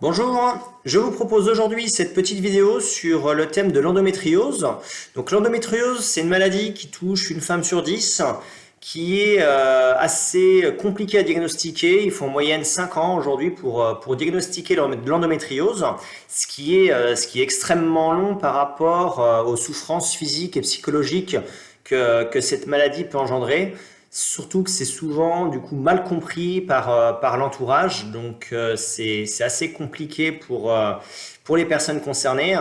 Bonjour, je vous propose aujourd'hui cette petite vidéo sur le thème de l'endométriose. Donc l'endométriose, c'est une maladie qui touche une femme sur 10, qui est assez compliquée à diagnostiquer. Il faut en moyenne 5 ans aujourd'hui pour diagnostiquer l'endométriose, ce qui est extrêmement long par rapport aux souffrances physiques et psychologiques que cette maladie peut engendrer. Surtout que c'est souvent du coup mal compris par l'entourage, donc c'est assez compliqué pour les personnes concernées.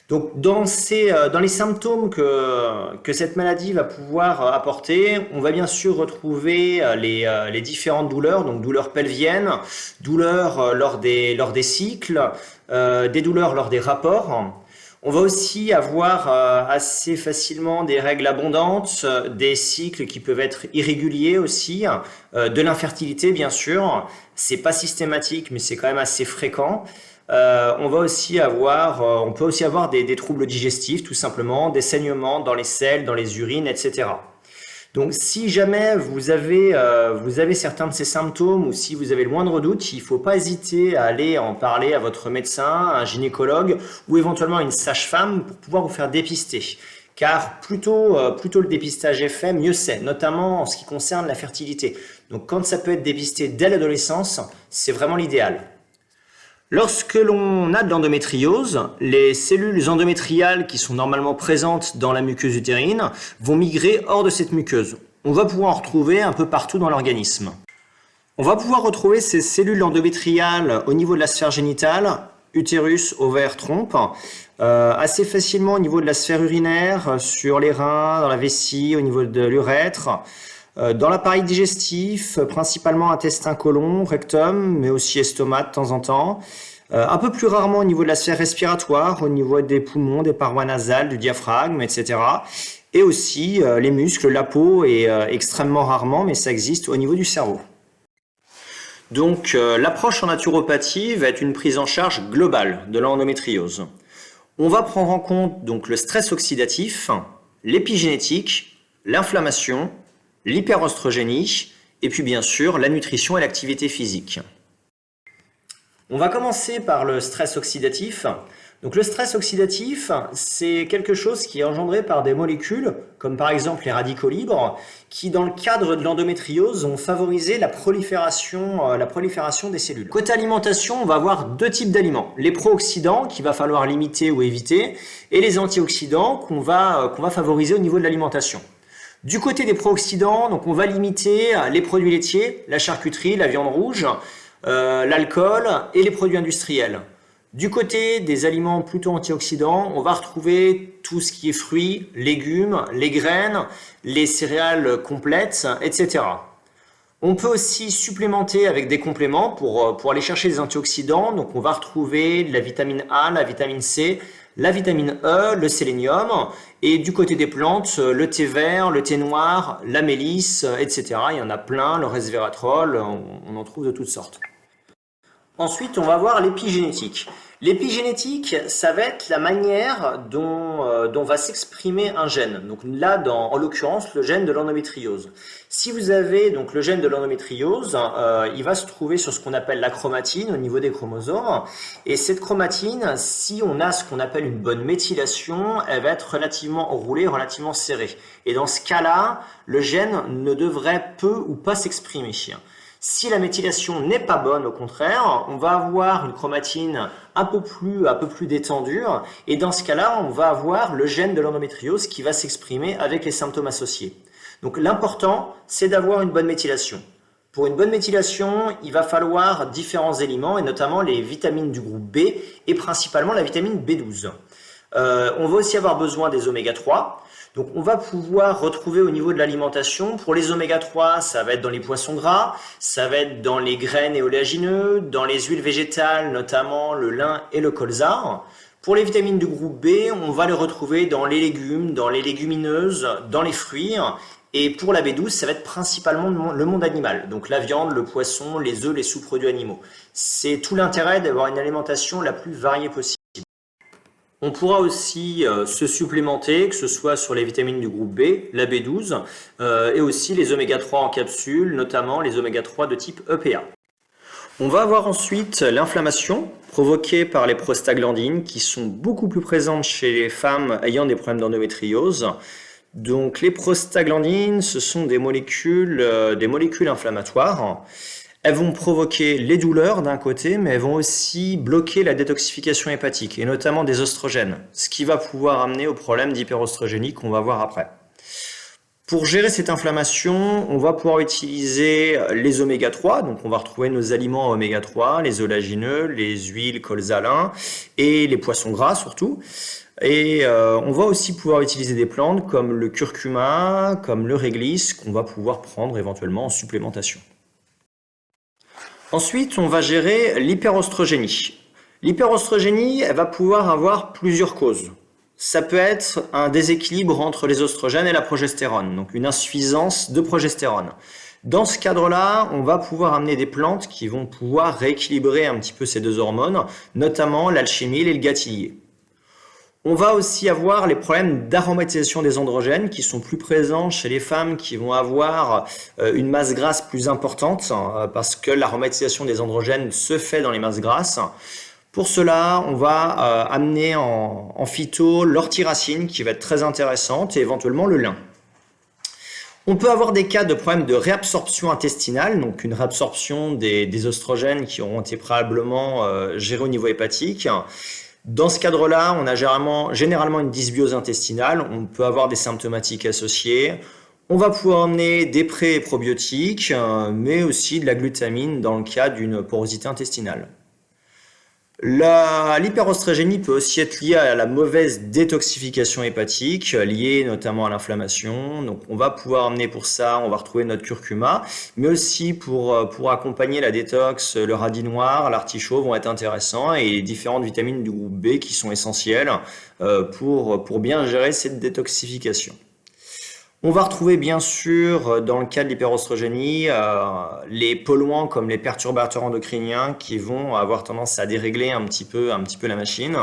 Donc dans les symptômes que cette maladie va pouvoir apporter, on va bien sûr retrouver les différentes douleurs, donc douleurs pelviennes, douleurs lors des cycles, des douleurs lors des rapports. On va aussi avoir assez facilement des règles abondantes, des cycles qui peuvent être irréguliers aussi, de l'infertilité bien sûr. C'est pas systématique, mais c'est quand même assez fréquent. On peut aussi avoir des troubles digestifs, tout simplement, des saignements dans les selles, dans les urines, etc. Donc, si jamais vous avez certains de ces symptômes ou si vous avez le moindre doute, il ne faut pas hésiter à aller en parler à votre médecin, à un gynécologue ou éventuellement à une sage-femme pour pouvoir vous faire dépister. Car plus tôt le dépistage est fait, mieux c'est, notamment en ce qui concerne la fertilité. Donc, quand ça peut être dépisté dès l'adolescence, c'est vraiment l'idéal. Lorsque l'on a de l'endométriose, les cellules endométriales qui sont normalement présentes dans la muqueuse utérine vont migrer hors de cette muqueuse. On va pouvoir en retrouver un peu partout dans l'organisme. On va pouvoir retrouver ces cellules endométriales au niveau de la sphère génitale, utérus, ovaire, trompe, assez facilement au niveau de la sphère urinaire, sur les reins, dans la vessie, au niveau de l'urètre, dans l'appareil digestif, principalement intestin, côlon, rectum, mais aussi estomac de temps en temps. Un peu plus rarement au niveau de la sphère respiratoire, au niveau des poumons, des parois nasales, du diaphragme, etc. Et aussi les muscles, la peau, et extrêmement rarement, mais ça existe au niveau du cerveau. Donc l'approche en naturopathie va être une prise en charge globale de l'endométriose. On va prendre en compte donc le stress oxydatif, l'épigénétique, l'inflammation, l'hyperostrogénie et puis bien sûr la nutrition et l'activité physique. On va commencer par le stress oxydatif. Donc le stress oxydatif, c'est quelque chose qui est engendré par des molécules, comme par exemple les radicaux libres, qui dans le cadre de l'endométriose ont favorisé la prolifération des cellules. Côté alimentation, on va avoir deux types d'aliments. Les pro-oxydants qu'il va falloir limiter ou éviter, et les antioxydants qu'on va favoriser au niveau de l'alimentation. Du côté des pro-oxydants, donc on va limiter les produits laitiers, la charcuterie, la viande rouge, l'alcool et les produits industriels. Du côté des aliments plutôt antioxydants, on va retrouver tout ce qui est fruits, légumes, les graines, les céréales complètes, etc. On peut aussi supplémenter avec des compléments pour aller chercher des antioxydants. Donc on va retrouver la vitamine A, la vitamine C, la vitamine E, le sélénium. Et du côté des plantes, le thé vert, le thé noir, la mélisse, etc. Il y en a plein, le resveratrol, on en trouve de toutes sortes. Ensuite, on va voir l'épigénétique. L'épigénétique, ça va être la manière dont va s'exprimer un gène. Donc là, en l'occurrence, le gène de l'endométriose. Si vous avez donc le gène de l'endométriose, il va se trouver sur ce qu'on appelle la chromatine au niveau des chromosomes. Et cette chromatine, si on a ce qu'on appelle une bonne méthylation, elle va être relativement enroulée, relativement serrée. Et dans ce cas-là, le gène ne devrait peu ou pas s'exprimer. Si la méthylation n'est pas bonne, au contraire, on va avoir une chromatine un peu plus détendue et dans ce cas-là, on va avoir le gène de l'endométriose qui va s'exprimer avec les symptômes associés. Donc l'important, c'est d'avoir une bonne méthylation. Pour une bonne méthylation, il va falloir différents éléments et notamment les vitamines du groupe B et principalement la vitamine B12. On va aussi avoir besoin des oméga 3. Donc on va pouvoir retrouver au niveau de l'alimentation, pour les oméga 3, ça va être dans les poissons gras, ça va être dans les graines et oléagineux, dans les huiles végétales, notamment le lin et le colza. Pour les vitamines du groupe B, on va les retrouver dans les légumes, dans les légumineuses, dans les fruits. Et pour la B12, ça va être principalement le monde animal, donc la viande, le poisson, les œufs, les sous-produits animaux. C'est tout l'intérêt d'avoir une alimentation la plus variée possible. On pourra aussi se supplémenter, que ce soit sur les vitamines du groupe B, la B12, et aussi les oméga 3 en capsule, notamment les oméga 3 de type EPA. On va avoir ensuite l'inflammation provoquée par les prostaglandines qui sont beaucoup plus présentes chez les femmes ayant des problèmes d'endométriose. Donc les prostaglandines, ce sont des molécules inflammatoires. Elles vont provoquer les douleurs d'un côté, mais elles vont aussi bloquer la détoxification hépatique, et notamment des oestrogènes, ce qui va pouvoir amener au problème d'hyperostrogénie qu'on va voir après. Pour gérer cette inflammation, on va pouvoir utiliser les oméga 3, donc on va retrouver nos aliments oméga 3, les oléagineux, les huiles, colzalin et les poissons gras surtout. Et on va aussi pouvoir utiliser des plantes comme le curcuma, comme le réglisse, qu'on va pouvoir prendre éventuellement en supplémentation. Ensuite, on va gérer l'hyperostrogénie. L'hyperostrogénie, elle va pouvoir avoir plusieurs causes. Ça peut être un déséquilibre entre les oestrogènes et la progestérone, donc une insuffisance de progestérone. Dans ce cadre-là, on va pouvoir amener des plantes qui vont pouvoir rééquilibrer un petit peu ces deux hormones, notamment l'alchimile et le gatilier. On va aussi avoir les problèmes d'aromatisation des androgènes qui sont plus présents chez les femmes qui vont avoir une masse grasse plus importante parce que l'aromatisation des androgènes se fait dans les masses grasses. Pour cela, on va amener en phyto l'orthyracine qui va être très intéressante et éventuellement le lin. On peut avoir des cas de problèmes de réabsorption intestinale, donc une réabsorption des oestrogènes qui auront été préalablement gérés au niveau hépatique. Dans ce cadre-là, on a généralement une dysbiose intestinale, on peut avoir des symptomatiques associées. On va pouvoir emmener des pré- et probiotiques, mais aussi de la glutamine dans le cas d'une porosité intestinale. L'hyperostrogénie peut aussi être liée à la mauvaise détoxification hépatique, liée notamment à l'inflammation. Donc on va pouvoir emmener pour ça, on va retrouver notre curcuma, mais aussi pour accompagner la détox, le radis noir, l'artichaut vont être intéressants et les différentes vitamines du groupe B qui sont essentielles pour bien gérer cette détoxification. On va retrouver bien sûr dans le cas de l'hyperostrogénie les polluants comme les perturbateurs endocriniens qui vont avoir tendance à dérégler un petit peu la machine.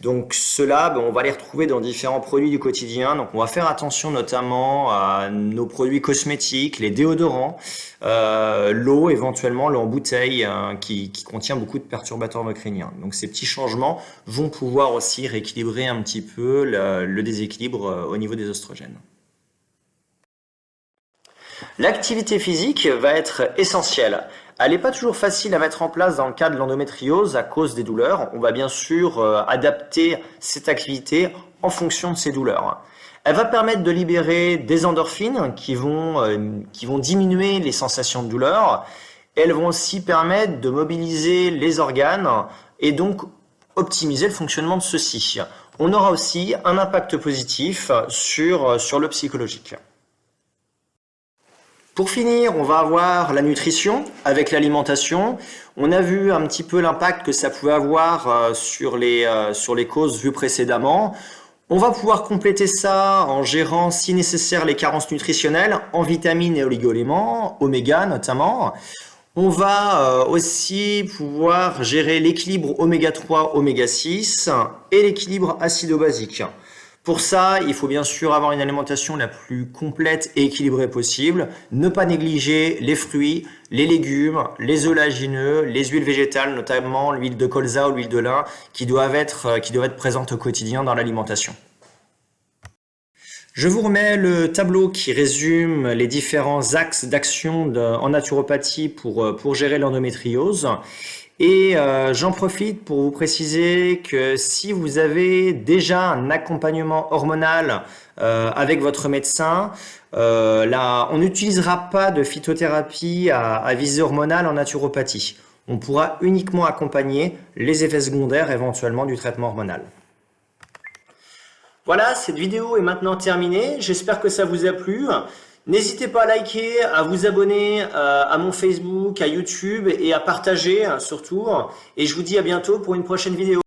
Donc ceux-là, on va les retrouver dans différents produits du quotidien. Donc on va faire attention notamment à nos produits cosmétiques, les déodorants, l'eau éventuellement, l'eau en bouteille qui contient beaucoup de perturbateurs endocriniens. Donc ces petits changements vont pouvoir aussi rééquilibrer un petit peu le déséquilibre au niveau des oestrogènes. L'activité physique va être essentielle. Elle n'est pas toujours facile à mettre en place dans le cas de l'endométriose à cause des douleurs. On va bien sûr adapter cette activité en fonction de ces douleurs. Elle va permettre de libérer des endorphines qui vont diminuer les sensations de douleur. Elles vont aussi permettre de mobiliser les organes et donc optimiser le fonctionnement de ceux-ci. On aura aussi un impact positif sur le psychologique. Pour finir, on va avoir la nutrition avec l'alimentation. On a vu un petit peu l'impact que ça pouvait avoir sur les causes vues précédemment. On va pouvoir compléter ça en gérant, si nécessaire, les carences nutritionnelles en vitamines et oligo-éléments, oméga notamment. On va aussi pouvoir gérer l'équilibre oméga 3, oméga 6 et l'équilibre acido-basique. Pour ça, il faut bien sûr avoir une alimentation la plus complète et équilibrée possible. Ne pas négliger les fruits, les légumes, les oléagineux, les huiles végétales, notamment l'huile de colza ou l'huile de lin, qui doivent être présentes au quotidien dans l'alimentation. Je vous remets le tableau qui résume les différents axes d'action en naturopathie pour gérer l'endométriose. Et j'en profite pour vous préciser que si vous avez déjà un accompagnement hormonal avec votre médecin, on n'utilisera pas de phytothérapie à visée hormonale en naturopathie. On pourra uniquement accompagner les effets secondaires éventuellement du traitement hormonal. Voilà, cette vidéo est maintenant terminée. J'espère que ça vous a plu. N'hésitez pas à liker, à vous abonner à mon Facebook, à YouTube et à partager surtout. Et je vous dis à bientôt pour une prochaine vidéo.